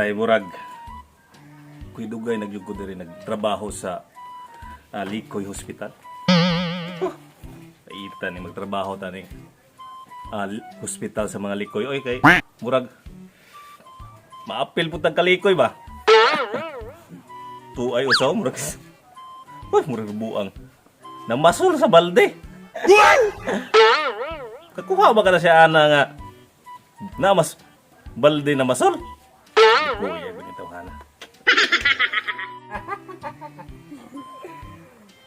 kay Murag kuy dugay nagyugod diri nagtrabaho sa Likoy Hospital. Ita ni magtrabaho tani hospital sa mga likoy. Oy kay Murag maapil pud tag kalikoy ba? Tu ay usaw Murag. Oy Murag buang. Namasol sa balde. Kakuha ba ka na siya ana nga namas balde na masol? Kuya ba nito hana?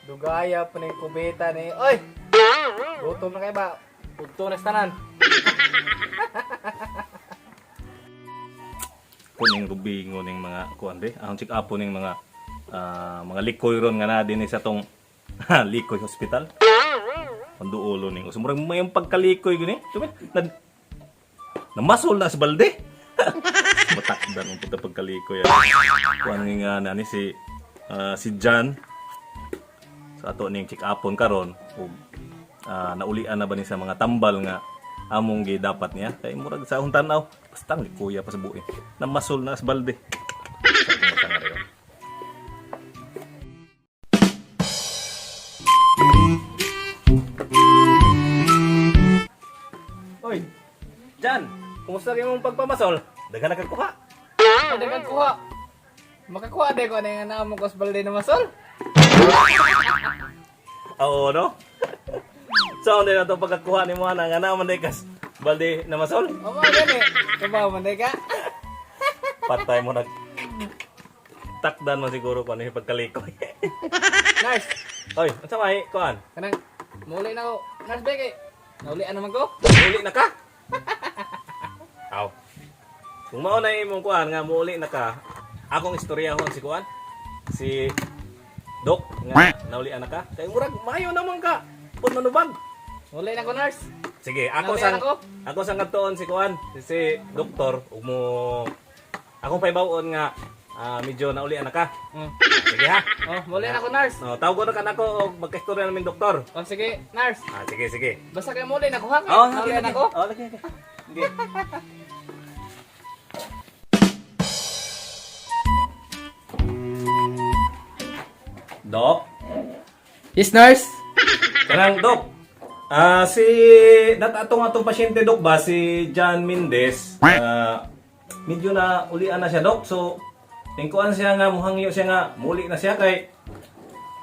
Dugaya pa na yung kubeta ni. Oy! Gutom na kayo ba? Pugto na sa tanan. Kuning rubingo ning mga kuan be. Ang check up ning mga likoy ron nga na din sa tong Likoy Hospital. Panduulo ning usumurag may pagkalikoy gini. Tumi namasol na sa balde. Matakdan ang puta pagkalikoy. Kuan nga na ni si John sa ato ning check upon karon ug naulian na ba ni sa mga tambal nga among gi dapat niya kay murag sa akong tan-aw basta kuya pa sa buhi namasol na sa balde. Oy, Jan, kumusta rin mong pagpamasol? Daghan na kagkuha. Dagan kuha. Makakuha de ko na yung naamong kosbalde na masol. Oo, no? So, hindi na ito pagkakuha ni mo nga naman day kas balde na masol. O mga gani. Kabaw man de ka. Patay mo nag takdan mo siguro kung ano yung pagkalikoy. Nurse. Oy, ang samay, kuhan? Kanang muli na ako. Nurse be kay. Naulian naman ko. Muli na ka? Aw. Kung mauna imong kuhan nga muli na ka, akong istoryahon si kuhan, si Dok nga naulian na ka. Kay murag mayo naman ka. Pud manubag. Muli na ko nurse. Sige, Naulian ako? ako sang kadtuon si kuhan, si doktor ug mo akong paibawon nga medyo naulian na ka. Sige ha. Oh, muli na ko nurse. No, tawgon na ka nako og magkaistorya namin doktor. Oh, sige, nurse. Sige, sige. Basta kayo muli na ko ha. Oh, Naulian ako. Oh, lagi. Sige. Dok, Yes, nurse. kanang Dok. Si atong pasyente Dok ba si John Mendez. Medyo na ulian na siya Dok. So tingkuan siya nga muhangyo siya nga muli na siya kay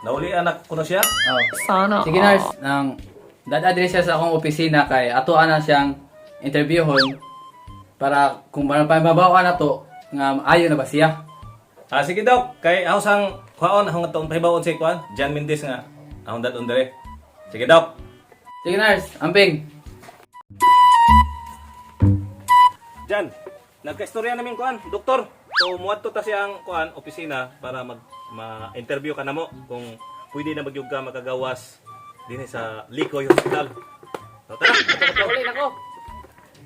naulian na kuno siya. Oh. Sana. Sige, nurse. Dad-address siya sa akong opisina kay atoan na siyang interviewon para kung mabawa na to nga ayo na ba siya. Sige Dok, kay ako sang kuhaon akong atong pahibawon si kuan John Mendez nga akong dadon dire. Sige Dok. Sige, nurse. Amping. Jan, nagka-istorya namin kuan, doktor. So muadto ta siyang kuan opisina para ma-interview ka namo kung pwede na magyug ka makagawas dinhi sa Likoy Hospital. So tara, ato Uli na ko.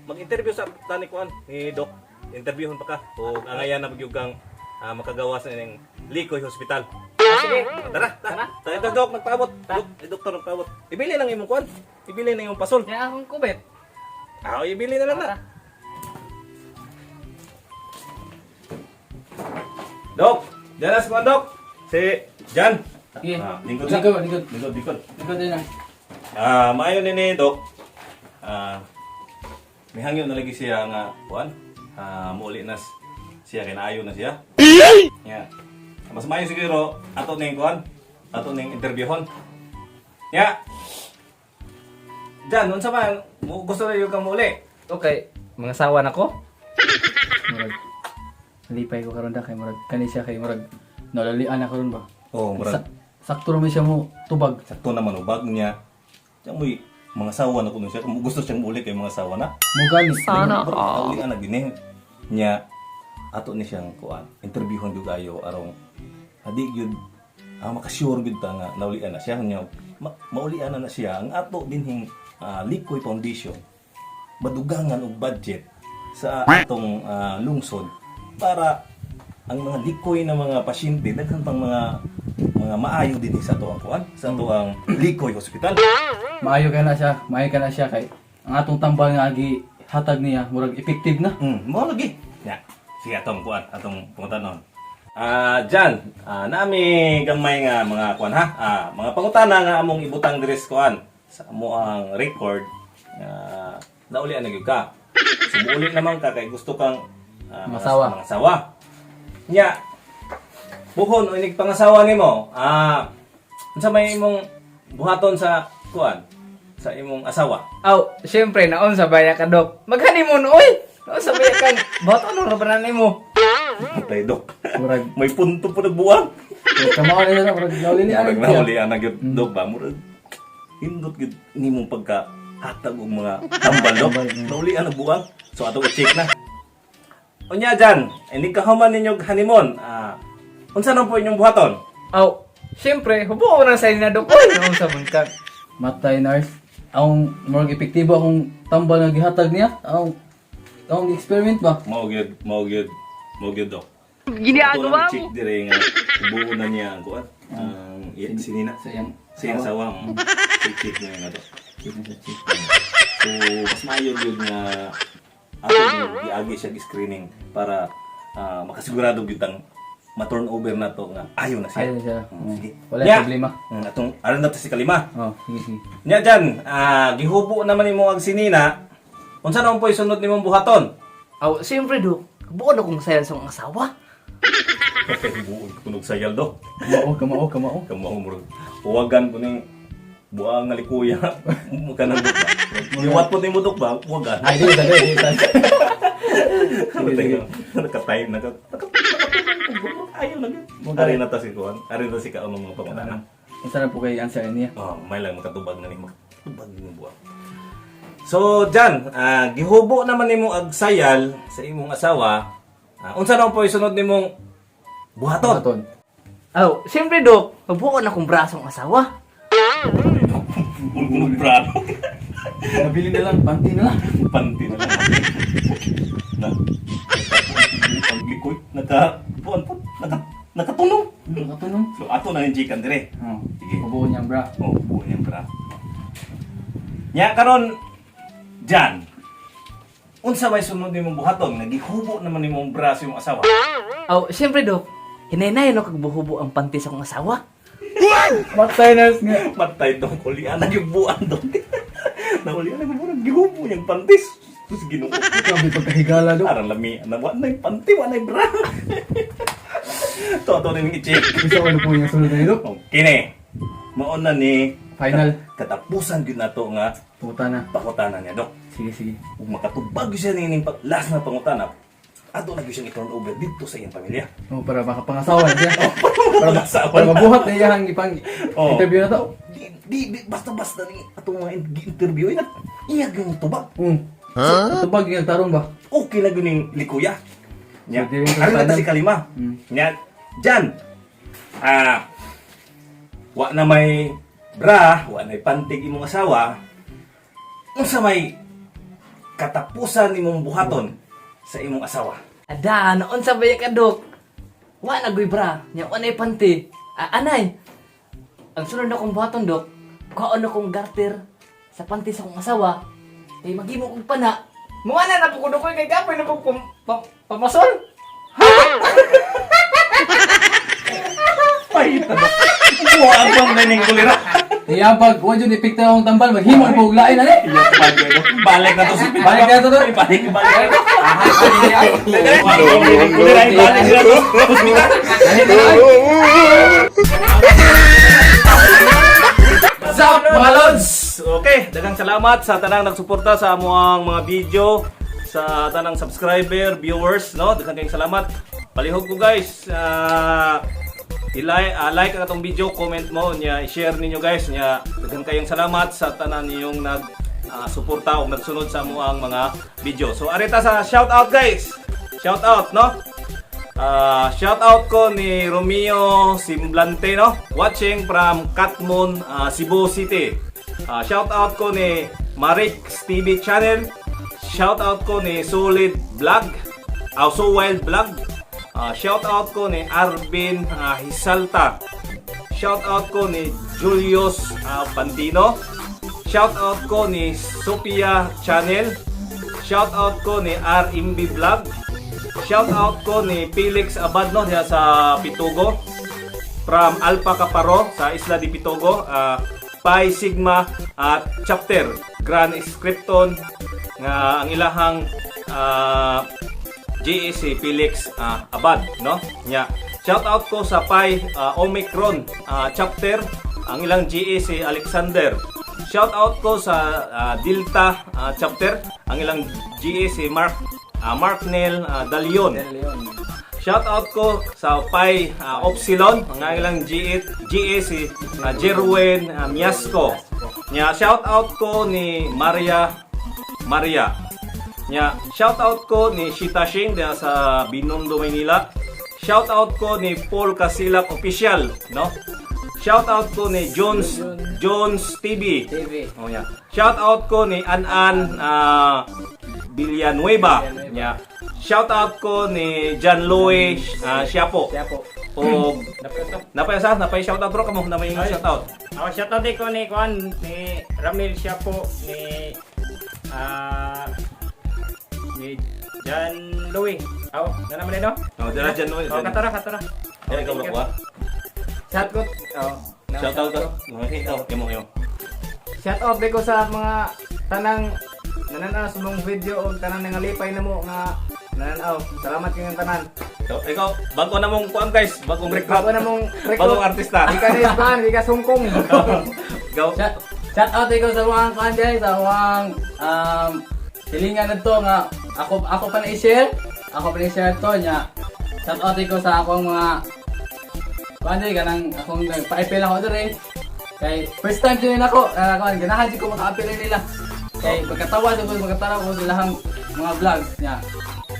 mag-interview sa tani kuan ni Doc. Interviewon pa ka o angayan na magyug kang makagawas ning Likoy Hospital. Sige. Tara, tara. Tayo Doc nagpaabot. Doktor nagpaabot. Ibili lang imong kuan. Ibili na imong pasol. Kaya akong kubet. Ibili na lang na. Dok, jalas ko Dok. Si Jan. Sige. Lingkod sa. Lingkod. Lingkod. Ikaw din na. Maayo ni Dok. May hangyo na lagi siya nga kuan. Muuli na siya kinaayo na siya. Yeah. Mas maayo siguro ato ning kuan, ato ning interviewon. Yeah. Jan, unsa man gusto na yung kang muli? Okay. Mga sawa na ko. Murag. Nalipay ko karon da kay murag kani siya kay murag nalalian na karon ba. Oh, murag Sakto ra siya mo tubag. sakto naman ubag niya. Diyan mo'y mga sawa na kuno siya. Kung gusto siyang muli kay mga sawa na. Mugani. Sana Uli anak gini niya ato ni siyang kuan. Interviewon jud ayo arong hadi gyud makasure gyud ta nga naulian na siya nya maulian na siya ang ato dinhing Likoy Foundation badugangan og budget sa atong lungsod para ang mga likoy na mga pasyente daghan pang mga maayo din sa ato ang kuan sa ato ang Likoy Hospital. Maayo ka na siya kay ang atong tambal nga agi hatag niya murag effective na. Mo lagi. Ya. sige atong kuan, atong pangutanon. Jan, nami gamay nga mga kuan ha. Mga pangutana nga among ibutang diri sa kuan sa amo ang record nauli na gyud ka. Sumuuli naman ka kay gusto kang Mangasawa. mangasawa. Nya buhon o inig pangasawa nimo. Unsa may imong buhaton sa kuan sa imong asawa? Aw, syempre naon sa baya ka dok. Mag-honeymoon oy. Naon sa baya kang bato ano ra nimo? Patay dok. Murag, May punto po nagbuwang. kamao nila na, murag nauli ni Murag Alex. nahuli ang nagyud dog ba murag hindot gid nimong pagka hatag og mga tambal dog. Nahuli ang nagbuwang. So ato i-check na. Unya dyan, hindi ka human ninyo honeymoon. Unsa nang po inyong buhaton? Aw, syempre hubo ko na sa ina dok. Oy, naon sa man ka? Matay nurse. Ang murag epektibo akong tambal nga gihatag niya. Ang experiment ba? Mao gyud dog. Ginagawa mo. Check dire nga buo na niya ang kuan. Ang sinina. Sa iyang Siya asawa mo. Check na nga dog. check na sa check. So, mas maayo yun nga ato giagi siya screening para makasigurado gyud ang ma-turn over na to nga ayo na siya. Ayaw na siya. Sige. Wala Nya, problema. Atong aron na to si kalima. Oh, sige, sige. Nya dyan, gihubo naman nimo ang sinina. Unsa naman po isunod nimong buhaton? Aw, syempre dok. Hubo na kong sayang sa mga asawa. Buog tunog sayal do. Kamao. Kamo murag huwagan ko ning buang nga likuya. Mukha nang dok ba. Liwat po nimo dok ba? Huwagan. Ay, di. Sige. Nakatime na ka. Ayaw na gyud. Ari na ta si kuan. Ari na si kaon mga pangutanan. Unsa na po kay answer niya? May lang makatubag na nimo. Tubag nimo buang. So, Jan, gihubo naman nimo ag sayal sa imong asawa. Unsa naman po isunod nimong buhaton? Baton. Aw, syempre dok. Hubo ko na kong brasong asawa. Unong brado. Nabili na lang, panty na lang. Panty na lang. Na. Ang likoy. Buwan po. Nakatunog. Nakatunong. So, ato na yung chicken dire. Oh, Sige. ubuo niyang bra. Buo niya bra. Nya karon Jan. Unsa may sunod nimong buhaton? Nagihubo naman nimong bra sa imong asawa. Aw, syempre dok. Hinay-hinay no kagbuhubo ang panty sa akong asawa. Matay nurse nga. Matay dong kulian na yung buwan dong. Nakulian na yung buwan. Gihubo niyang pantis. Tapos ginuot. Grabe pagkahigala do. Arang lami. Wala na yung panty. Wala na yung bra. Ito na yung i-check. Bisa ko na po yung sunod na ito. Kini. Mauna ni Final. katapusan gyud nato nga Puta na. pangutana niya dok. Sige. Ug makatubag siya ning last na pangutana. Ato na gyud siyang i-turn over dito sa iyang pamilya. Oh, para makapangasawa na siya. Mag-asawa Para na. mabuhat na iyang ipang Oh. interview na to. Di basta-basta ni ato nga interview ina. Iya gyud tubag. So, tubag yung tarong ba? Okay na gyud ning likuya. Nya. So, di rin Ano na tanan. si kalima? Nya. Jan. Wa na may bra, wa na pantig imong asawa. Unsa may katapusan imong buhaton sa imong asawa? Ada, naon sa baya ka dok. Wa na goy bra. Nya wa na panty. Anay. Ang sunod na kong buhaton dok. Kuhaon na kong garter sa panty sa akong asawa. Kay maghimo kong pana. Muwana na po ko dok kay gapoy na po pamasol. Ay, tabak. Wa ang ning kulira. Iya pag wa jud epekto ang tambal maghimo po og lain na ni. Iya pagyo. Balik na to si Pito. Balik na to, to. Balik na to. Kulira ibalik na to. What's up mga lods? Okay, daghang salamat sa tanang nagsuporta sa amuang mga video, sa tanang subscriber, viewers, no? Daghang kayong salamat. Palihog ko guys, like ang atong video, comment mo nya, i-share ninyo guys nya. Daghang kayong salamat sa tanan ninyong suporta o nagsunod sa amuang mga video. So arita sa shout out guys. Shout out, no? Shout out ko ni Romeo Simblante, no? Watching from Katmon, Cebu City. Shout out ko ni Marix TV channel. Shout out ko ni Solid Vlog, So Wild Vlog. Shout out ko ni Arvin Hisalta. Shout out ko ni Julius Pandino. Shout out ko ni Sophia Channel. Shout out ko ni RMB Vlog. shout out ko ni Felix Abad no diha sa Pitugo. From Alpha Caparo sa Isla de Pitugo, Pi Sigma at Chapter Grand Scripton nga ang ilahang GEC Felix Abad no nya. Shout out ko sa Pi Omicron Chapter ang ilang GEC Alexander. Shout out ko sa Delta Chapter ang ilang GEC Mark Nel Dalion. Shout out ko sa Pi Opsilon ang ilang GEC Jerwin Miasco. Nya shout out ko ni Maria. Nya shout out ko ni Shita Shing diha sa Binondo, Maynila. Shout out ko ni Paul Casilak Official, no? Shout out ko ni Jones TV. Oh yeah. Shout out ko ni Anan Villanueva. Yeah. Shout out ko ni John Louis Siapo. O napay shout out bro kamo na may shout out. Ako shoutout ko ni Juan ni Ramil Siapo ni John Louis. Aw, na naman no? Oh, dira John Louis. Oh, katara. Ay ikaw ba? Shout ko. Oh. Shout out ko. Imo. Shoutout ko sa mga tanang nananaw sa mong video o tanang nangalipay na mo nga nananaw. Salamat kayong tanan. Ikaw, bago na mong kuan guys, bagong recruit. Bago na mong Bagong artista. Di ka na ispan, di ka sungkong. Go. Shout out ko sa mga kanjay, sa mga silingan na to nga ako pa na-share. Ako pa na-share to nya. Shout out ko sa akong mga kanjay kanang akong pa-epil ako dire. Kay first time din ako, ganahan ko maka-apil nila. Kay pagkatawa ko silang mga vlogs nya.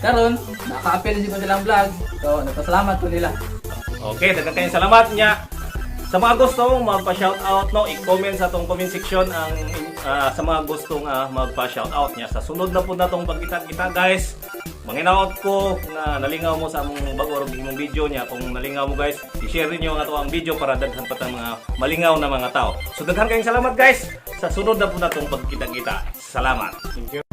Karon naka-apil ko silang vlogs. So nagpasalamat ko nila. Okay, daghang kayong salamat niya. Sa mga gustong magpa-shoutout no, i-comment sa tong comment section ang sa mga gustong magpa-shoutout niya. Sa sunod na po na tong pagkita-kita guys. Manginaot ko nga nalingaw mo sa among bago imong video niya. Kung nalingaw mo guys, i-share niyo ang ato ang video para daghan pa tang mga malingaw na mga tao. So daghan kayong salamat guys. Sa sunod na po na tong pagkita-kita. Salamat. Thank you.